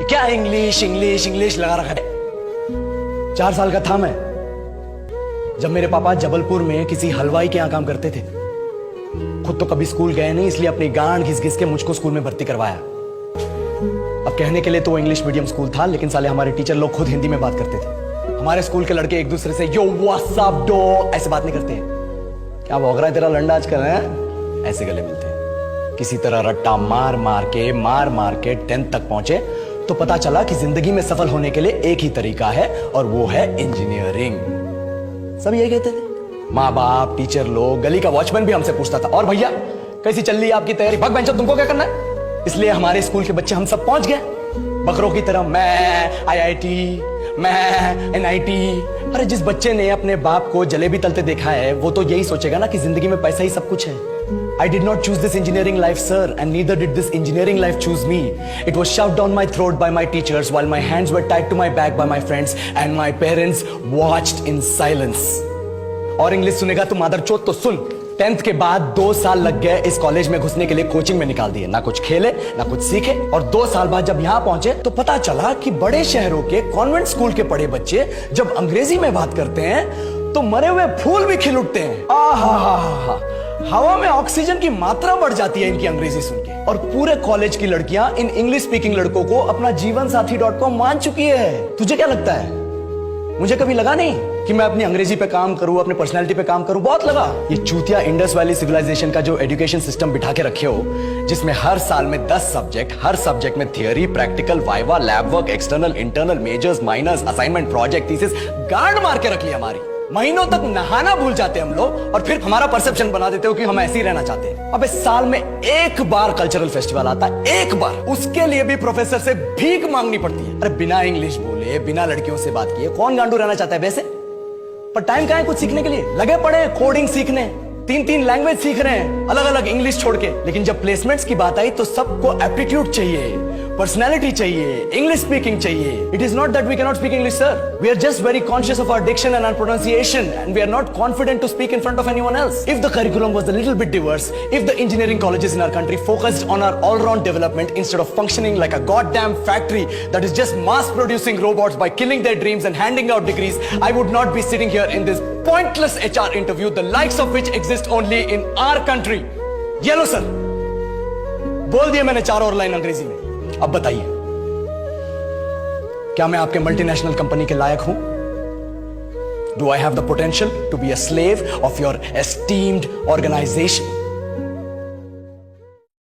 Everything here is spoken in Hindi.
क्या इंग्लिश इंग्लिश इंग्लिश लगा रखा है। 4 साल का था मैं जब मेरे पापा जबलपुर में किसी हलवाई के यहां काम करते थे। खुद तो कभी स्कूल गए नहीं, इसलिए अपनी गांड घिस घिस के मुझको स्कूल में भर्ती करवाया। अब कहने के लिए तो वो इंग्लिश मीडियम स्कूल था, लेकिन साले हमारे टीचर लोग खुद हिंदी में बात करते थे। हमारे स्कूल के लड़के एक दूसरे से यो व्हाट्स अप डो ऐसे बात नहीं करते हैं। क्या भौंक रहा है तेरा लंडा आजकल है, ऐसे गले मिलते हैं। किसी तरह रट्टा मार मार के 10th तक पहुंचे तो पता चला कि जिंदगी में सफल होने के लिए एक ही तरीका है और वो है इंजीनियरिंग। सब यही कहते थे, माँ बाप, टीचर लोग, गली का वॉचमैन भी हमसे पूछता था, और भैया कैसी चल रही है आपकी तैयारी? भाग बेंचो, तुमको क्या करना है? इसलिए हमारे स्कूल के बच्चे हम सब पहुंच गए बकरों की तरह। मैं IIT, मैं NIT। अरे जिस बच्चे ने अपने बाप को जलेबी तलते देखा है वो तो यही सोचेगा ना कि जिंदगी में पैसा ही सब कुछ है। I did not choose this engineering life, sir, and neither did this engineering life choose me. It was shoved down my throat by my teachers while my hands were tied to my back by my friends and my parents watched in silence. और इंग्लिश सुनेगा तो मादरचोद तो सुन। 10th के बाद 2 साल लग गए इस कॉलेज में घुसने के लिए, कोचिंग में निकाल दिए। ना कुछ खेले ना कुछ सीखे, और 2 साल बाद जब यहाँ पहुंचे तो पता चला कि बड़े शहरों के कॉन्वेंट स्कूल के पढ़े बच्चे जब अंग्रेजी में बात करते हैं तो मरे हुए फूल भी खिल उठते हैं। आहा, हवा में ऑक्सीजन की मात्रा बढ़ जाती है इनकी अंग्रेजी सुन के। और पूरे कॉलेज की लड़कियां इन इंग्लिश स्पीकिंग लड़कों को अपना जीवन साथी .com मान चुकी है। तुझे क्या लगता है? मुझे कभी लगा नहीं कि मैं अपनी अंग्रेजी पे काम करूं, अपनी पर्सनालिटी पे काम करूं। बहुत लगा। ये चूतिया इंडस वैली सिविलाइजेशन का जो एजुकेशन सिस्टम बिठा के रखे हो, जिसमें हर साल में 10 सब्जेक्ट, हर सब्जेक्ट में theory, practical, viva, lab work, external, internal, majors, minors, assignment, project, thesis, गांड मार के रख ली हमारी। महीनों तक नहाना भूल जाते हम लोग और फिर हमारा परसेप्शन बना देते हो कि हम ऐसे ही रहना चाहते हैं। अबे साल में एक बार कल्चरल फेस्टिवल आता है, एक बार, उसके लिए भी प्रोफेसर से भीख मांगनी पड़ती है। अरे बिना इंग्लिश बोले, बिना लड़कियों से बात किए कौन गांडू रहना चाहता है वैसे? पर टाइम कहां है कुछ सीखने के लिए? लगे पड़े कोडिंग सीखने, 3 लैंग्वेज सीख रहे हैं अलग अलग इंग्लिश छोड़ के। लेकिन जब प्लेसमेंट्स की बात आई तो सबको एप्टीट्यूड चाहिए, पर्सनैलिटी चाहिए, इंग्लिश स्पीकिंग चाहिए। It is not that we can not speak English, sir. We are just very conscious of our diction and our pronunciation, and we are not confident to speak in front of anyone else. If the curriculum was a little bit diverse, if the engineering colleges in our country focused on our all-round development instead of functioning like a goddamn factory that is just mass producing robots by killing their dreams and handing out degrees, I would not be sitting here in this pointless HR interview, the likes of which exist only in our country. ये लो सर, बोल दिया मैंने 4 और लाइन अंग्रेजी में। अब बताइए, क्या मैं आपके मल्टीनेशनल कंपनी के लायक हूं? Do I have the potential to be a slave of your esteemed organization?